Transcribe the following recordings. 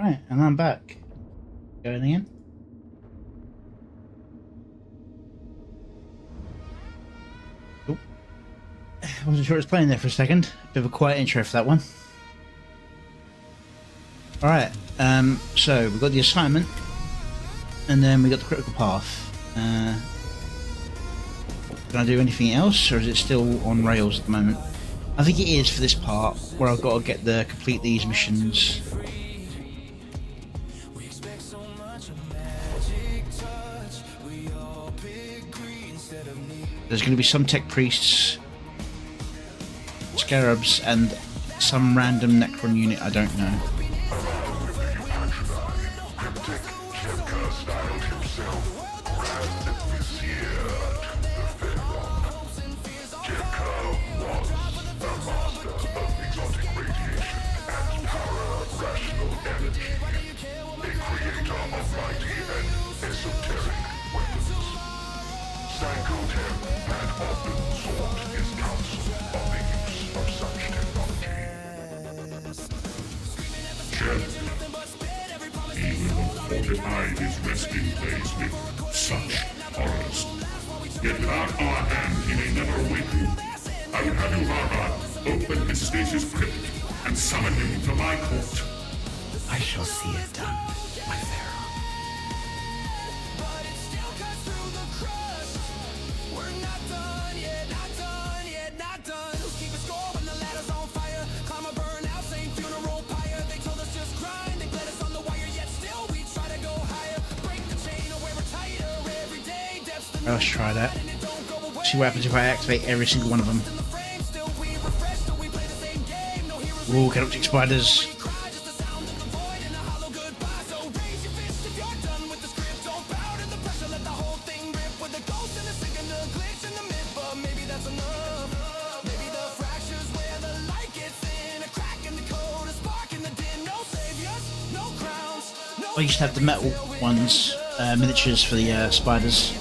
Right, and I'm back. Going in. Oh. Wasn't sure it was playing there for a second. Bit of a quiet intro for that one. Alright, so we've got the assignment, and then we got the critical path. Can I do anything else, or is it still on rails at the moment? I think it is for this part, where I've got to get the complete these missions. There's going to be some tech priests, scarabs, and some random Necron unit I don't know. Fortified his resting place with such horrors. Yet without our hand, he may never awaken. I would have you, Varga, open his stasis crypt and summon him to my court. I shall see it done, my pharaoh. Let's try that. See what happens if I activate every single one of them. Ooh, chaotic spiders. I used to have the metal ones, miniatures for the spiders.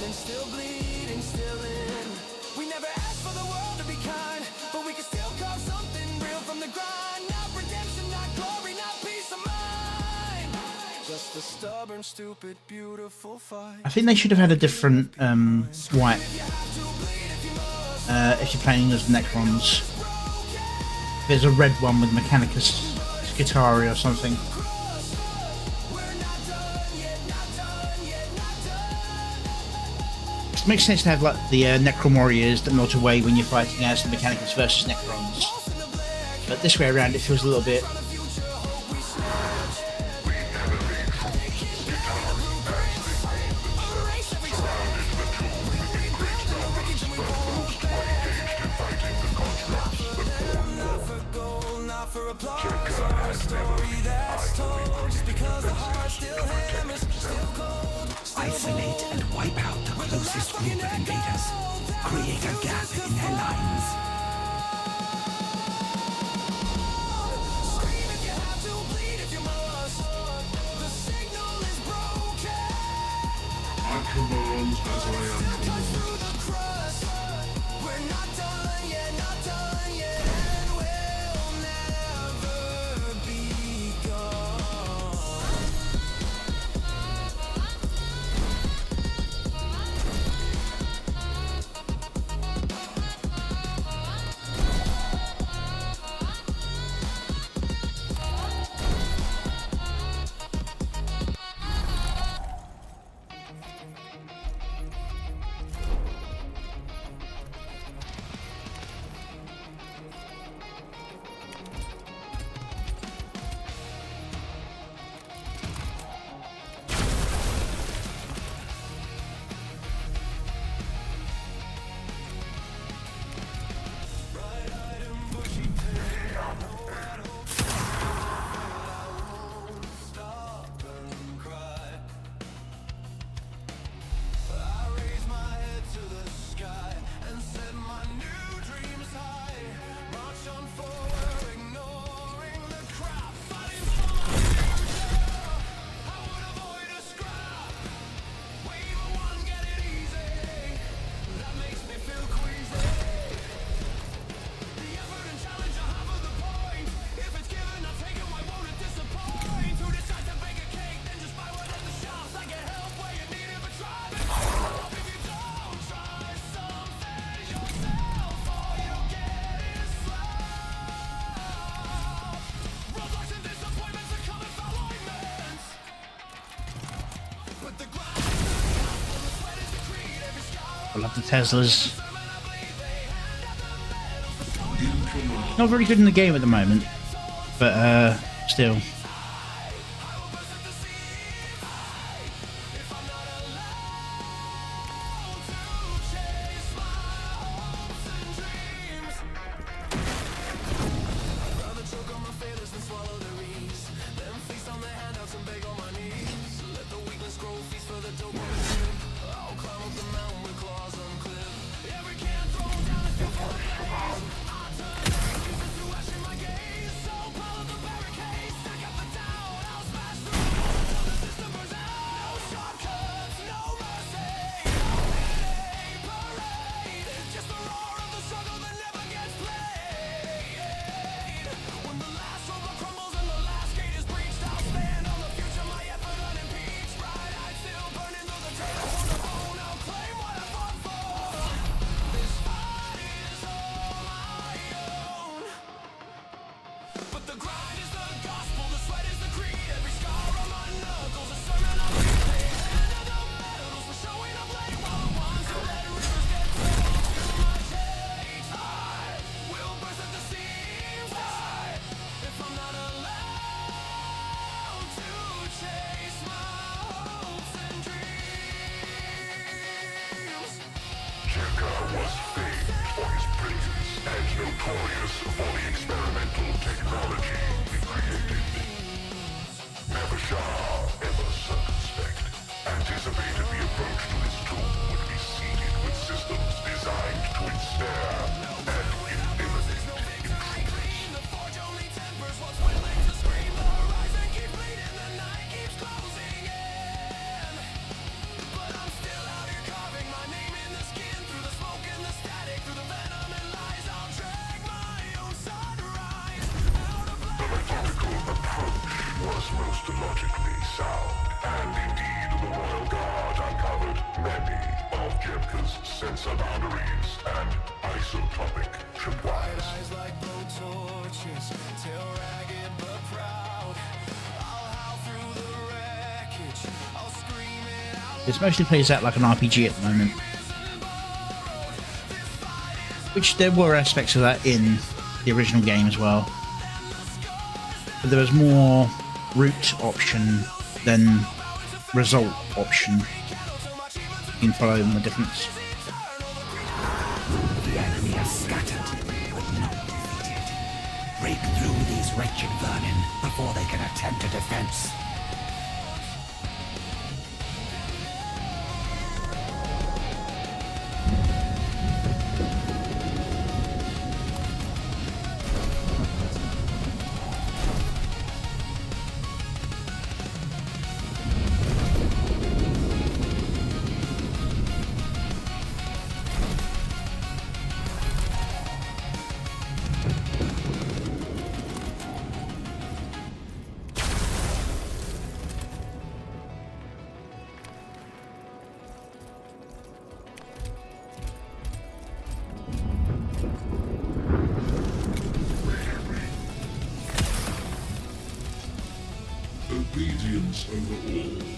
I think they should have had a different wipe if you're playing as Necrons. There's a red one with Mechanicus, Skitari or something. It makes sense to have like the Necron warriors that melt away when you're fighting as the Mechanicus versus Necrons. But this way around it feels a little bit isolate and wipe out the closest group of invaders. Create a gap in their lines. I command as I am commanded. I love the Teslas. Not very good in the game at the moment, but still. was famed for his brilliance and notorious for the experimental technology he created. Never shy, ever circumspect, anticipated the approach to his tomb would be seeded with systems designed to ensnare and eliminate intruders. Was most logically sound, and indeed the Royal Guard uncovered many of Jebka's sensor boundaries and isotopic tripwires. This mostly plays out like an RPG at the moment, which there were aspects of that in the original game as well, but there was more route option than result option. You can follow the difference. The enemy are scattered, but not defeated. Break through these wretched vermin before they can attempt a defense. Obedience over all.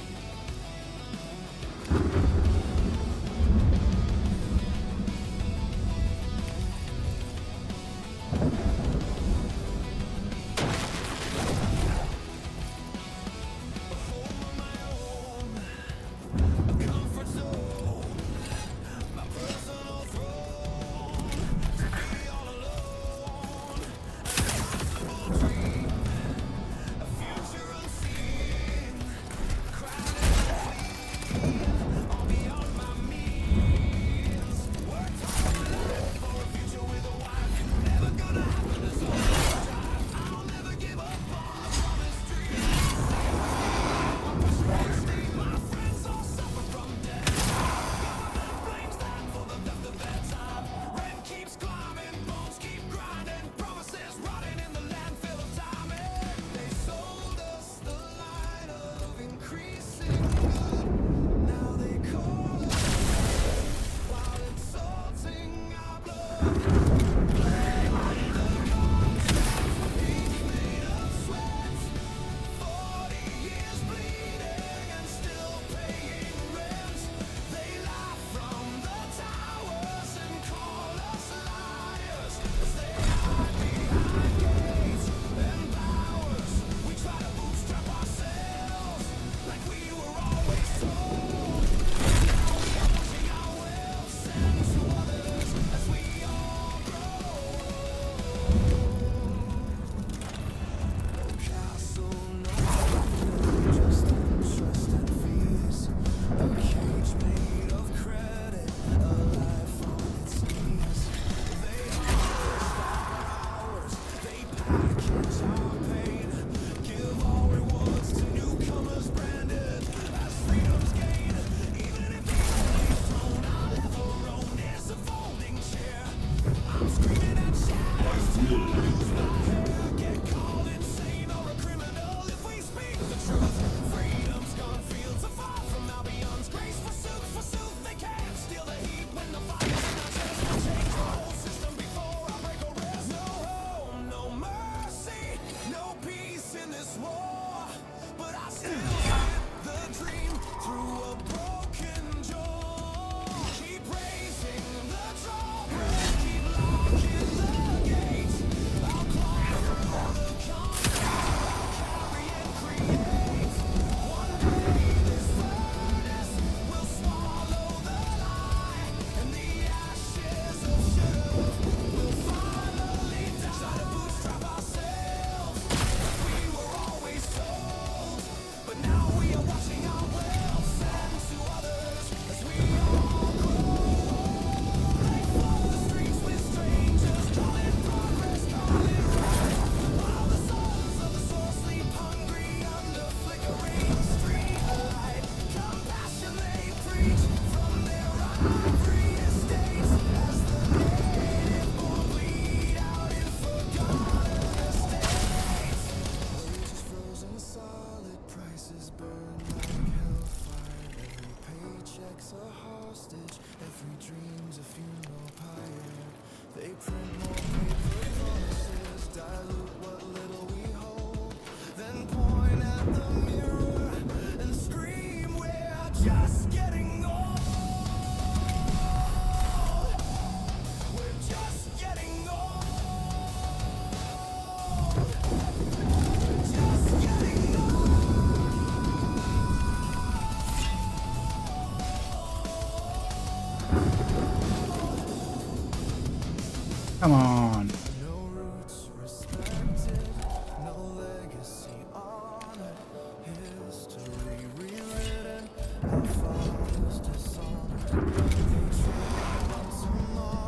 Come on.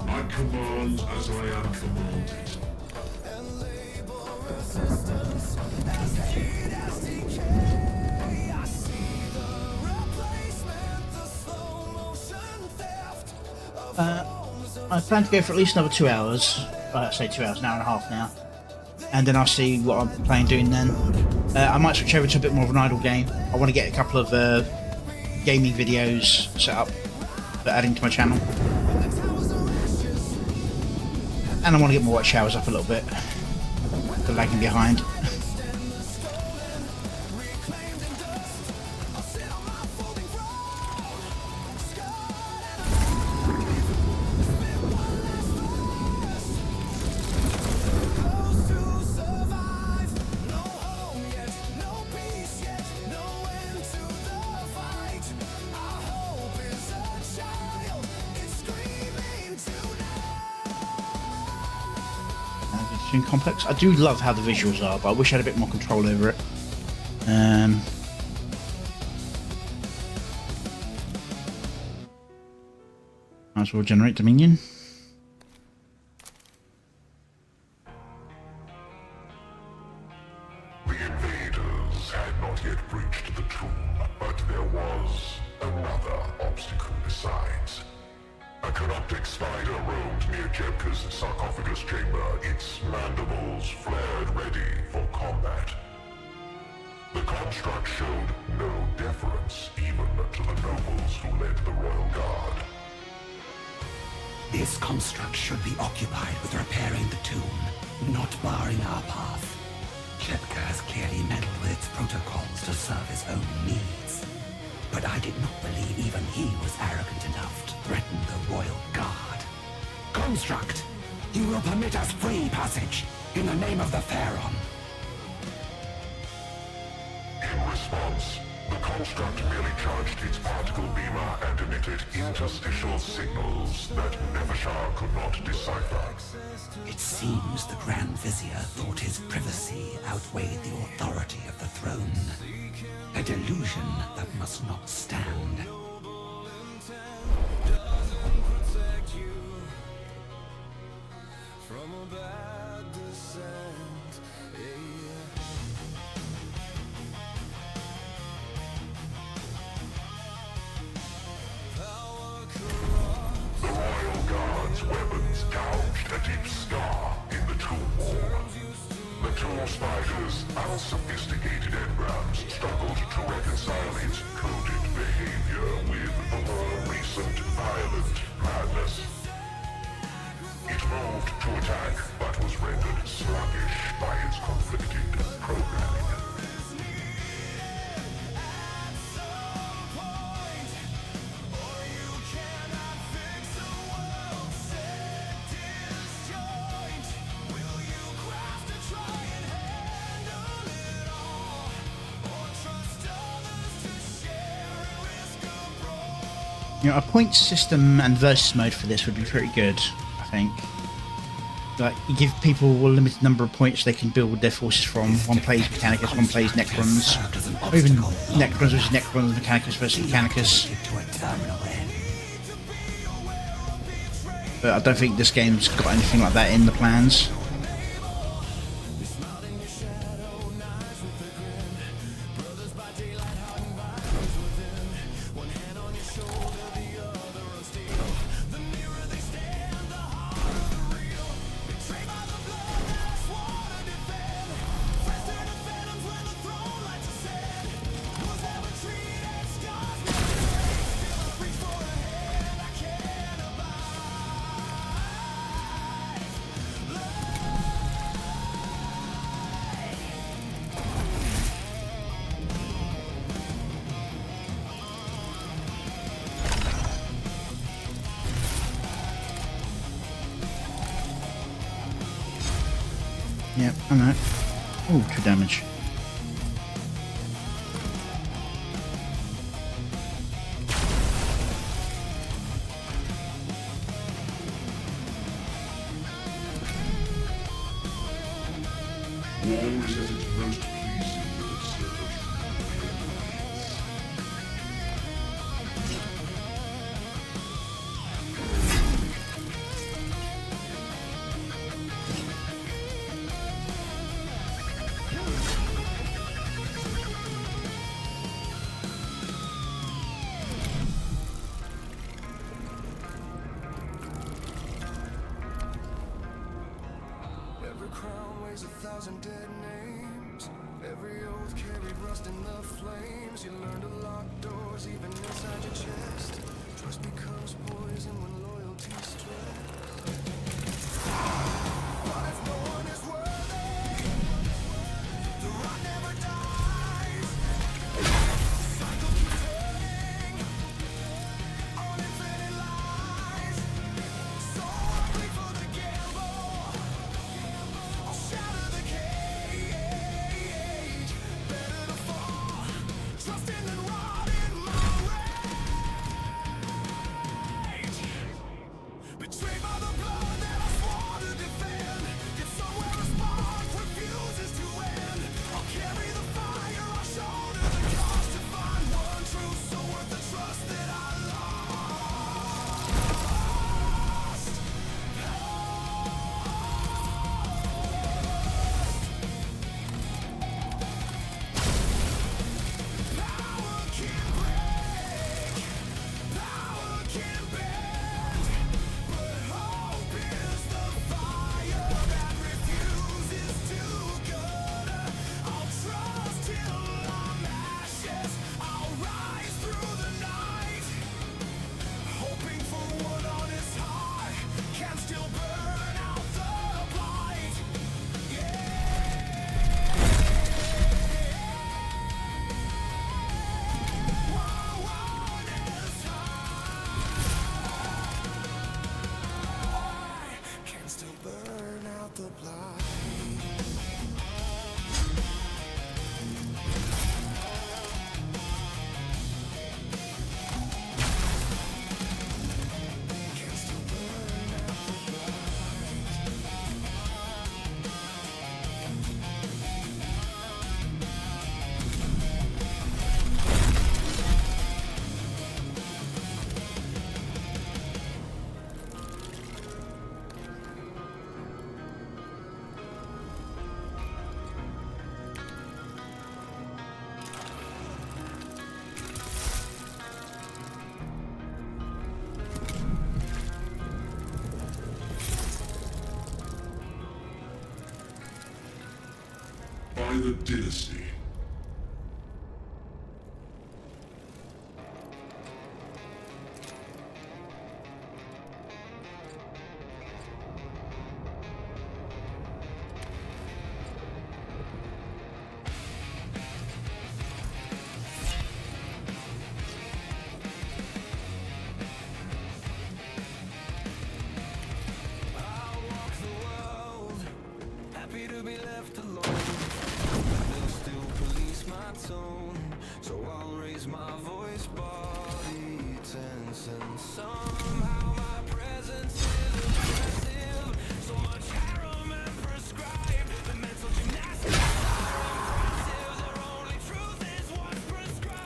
I command as I am commanded. I plan to go for at least another 2 hours. I'd say 2 hours, an hour and a half now. And then I'll see what I'm planning doing then. I might switch over to a bit more of an idle game. I want to get a couple of gaming videos set up for adding to my channel. And I want to get my watch hours up a little bit. They're lagging behind. Complex. I do love how the visuals are, but I wish I had a bit more control over it. Might as well generate Dominion. The invaders had not yet breached the tomb, but there was another obstacle besides. A corrupting spider roamed near Jebka's sarcophagus chamber, its mandibles flared ready for combat. The construct showed no deference even to the nobles who led the royal guard. This construct should be occupied with repairing the tomb, not barring our path. Jebka has clearly meddled with its protocols to serve his own needs. But I did not believe even he was arrogant enough to threaten the royal guard. Construct, you will permit us free passage in the name of the Pharaon. In response, the construct merely charged its particle beamer and emitted interstitial signals that Nevershar could not decipher. It seems the Grand Vizier thought his privacy outweighed the authority of the throne. A delusion that must not stand. The royal guard's weapons gouged a deep scar in the tomb wall. The two spiders' unsophisticated engrams struggled to reconcile its coded behavior with the more recent violent madness. It moved to attack, but was rendered sluggish by its conflicted programming. You know, a point system and versus mode for this would be pretty good, I think. Like, you give people a limited number of points they can build their forces from. One plays Mechanicus, one plays Necrons. Or even Necrons versus Necrons, Mechanicus versus Mechanicus. But I don't think this game's got anything like that in the plans. Yep, I know. Oh, 2 damage. War is at its most pleasing with its servant. Every crown weighs 1,000 dead names. Every oath carried rust in the flames. You learn to lock doors even inside your chest. Trust becomes poison when loyalty stressed. But if no one is worthy, the rot never dies. Cycle keeps turning on infinite lies. So ugly for the gamble. I'll shatter the cage. Better to fall, trusting than rot in my rage. Betrayed by the blood that I swore to defend. Yet somewhere a spark refuses to end. I'll carry the fire, I'll shoulder the cost to find one true soul worth the trust that I lost. Power can break, power can bend, but hope is the fire that refuses to go. I'll trust till I'm ashes, I'll rise through the night, hoping for one honest heart can still burn out the blight. Can still burn out the blight. Can still burn out the By the dynasty. happy to be left alone. They'll still police my tone, so I'll raise my voice, body 10 distance, and somehow my presence is oppressive. So much harem and prescribed. The mental gymnastics are impressive. Their only truth is what's prescribed.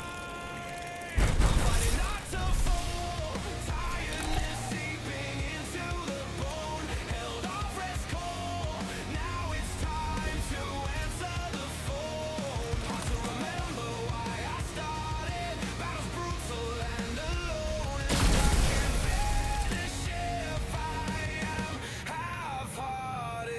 I'm fighting not to fall. Tiredness seeping into the bone. Held off rest cold. Now it's time to answer the phone. Hard to remember why I started. Battles brutal and alone, and I can't finish if I am half-hearted.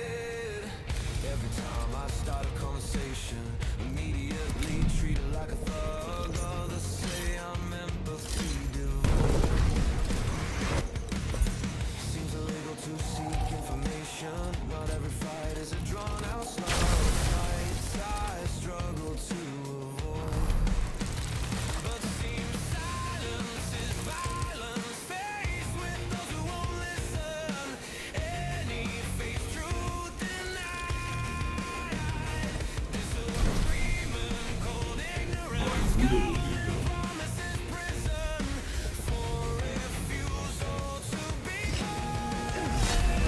Every time I start a conversation, immediately treated like a thug. Others say I'm empathy devoid. Seems illegal to seek information. Not every fight is a drawn-out slug. Fights I struggle to avoid. But seems silence is violence. Faced with those who won't listen. Any face truth denied. Disagreement called ignorance. Promise is prison for refusal to be heard.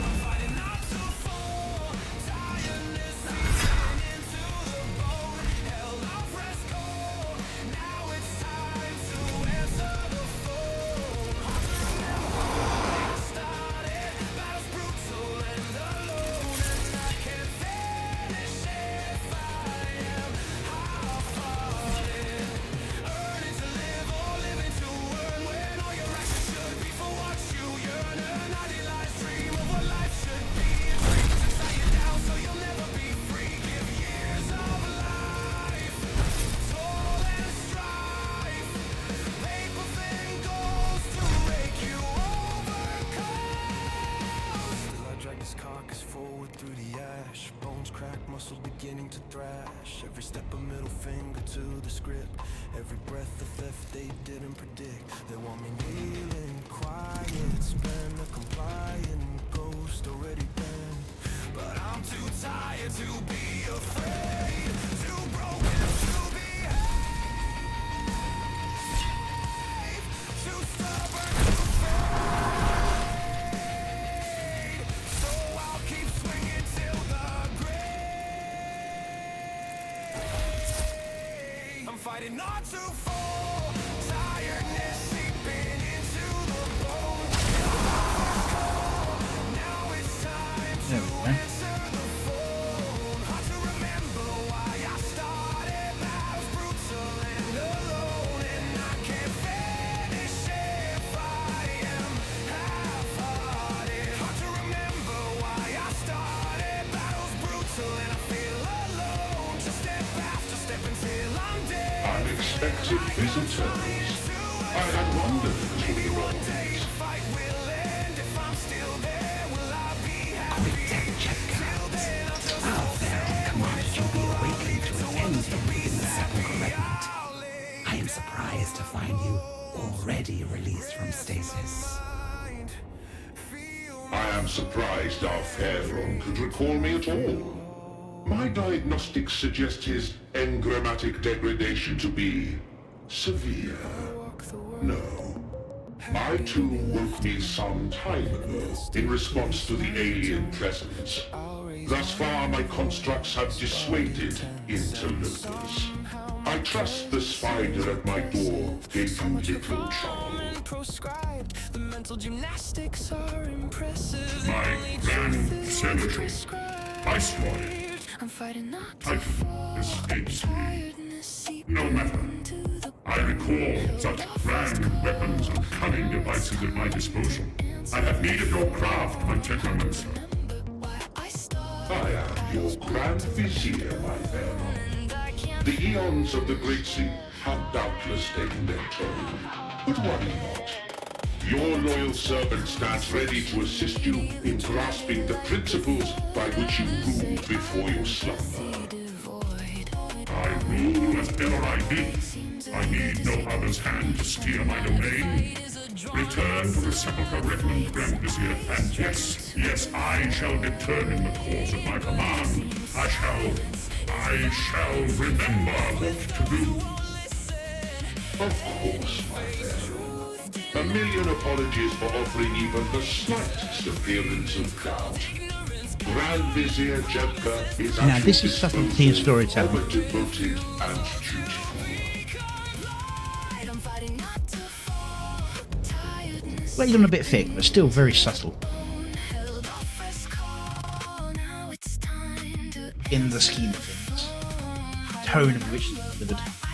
I'm fighting not to fall. Tiredness seeping into the bone. Held off rest cold. Now it's time to answer the phone. Hard to remember why I started. Battles brutal and alone, and I can't finish if I am half-hearted. Earning to live or living to earn, when all your actions should be for what you yearn. An idealized dream of what life should be. A dream to tie you down so you'll never be free. Give years of life, toil and strife. Paper thin goals to make you overcome. Still I drag this carcass forward through the ash. Bones crack, muscle beginning to thrash. Every step a middle finger to the script. Every breath a theft they didn't predict. They want me kneeling, quiet, spend a compliant ghost already been. But I'm too tired to be afraid. Too broken to behave. Too stubborn to fade. So I'll keep swinging till the grave. I'm fighting not to fall. Tiredness seeping into the bone. Now it's time to There we go. answer the phone. Hard to remember why I started. Battles brutal and alone, and I can't finish if I am half-hearted. Hard to remember why I started. Battles brutal and I feel alone. Just step after step until I'm dead. Unexpected visitors. I had wondered if this would be wrong. Fight will end if I'm still there. Will I be happy? Quick, check guards. Our Pharaoh commanded you be awakened to attend him within the sepulchre remnant. I am surprised to find you already released from stasis. I am surprised our Pharaoh could recall me at all. My diagnostics suggest his engrammatic degradation to be severe. No. My tomb woke me some time ago in response to the alien presence. Thus far, my constructs have dissuaded interlopers. I trust the spider at my door gave you little trouble. Proscribed. The mental gymnastics are impressive. The My only grand truth is cemetery. prescribed. Viceroy. I'm fighting not to Titan fall. escapes me. Tiredness seeping No matter. into the I recall such grand weapons and cunning devices at my disposal. I have need of your craft, my technomancer. remember why I started. I am your Grand Vizier, my Pharaoh. And I can't The eons of the Great Sea have doubtless taken their toll. But worry not. Your loyal servant stands ready to assist you in grasping the principles by which you ruled before your slumber. devoid. I rule as ever I did. I need no other's hand to steer my domain. Return to the sepulchre, Reverend Grand Vizier, and yes, I shall determine the course of my command. I shall remember what to do. Of course, my friend. A million apologies for offering even the slightest appearance of doubt. Grand Vizier Jebka is Now, at this your is subtlety in disposal, storytelling. ever devoted and dutiful. Laid on a bit thick, but still very subtle in the scheme of things. Tone of which is delivered.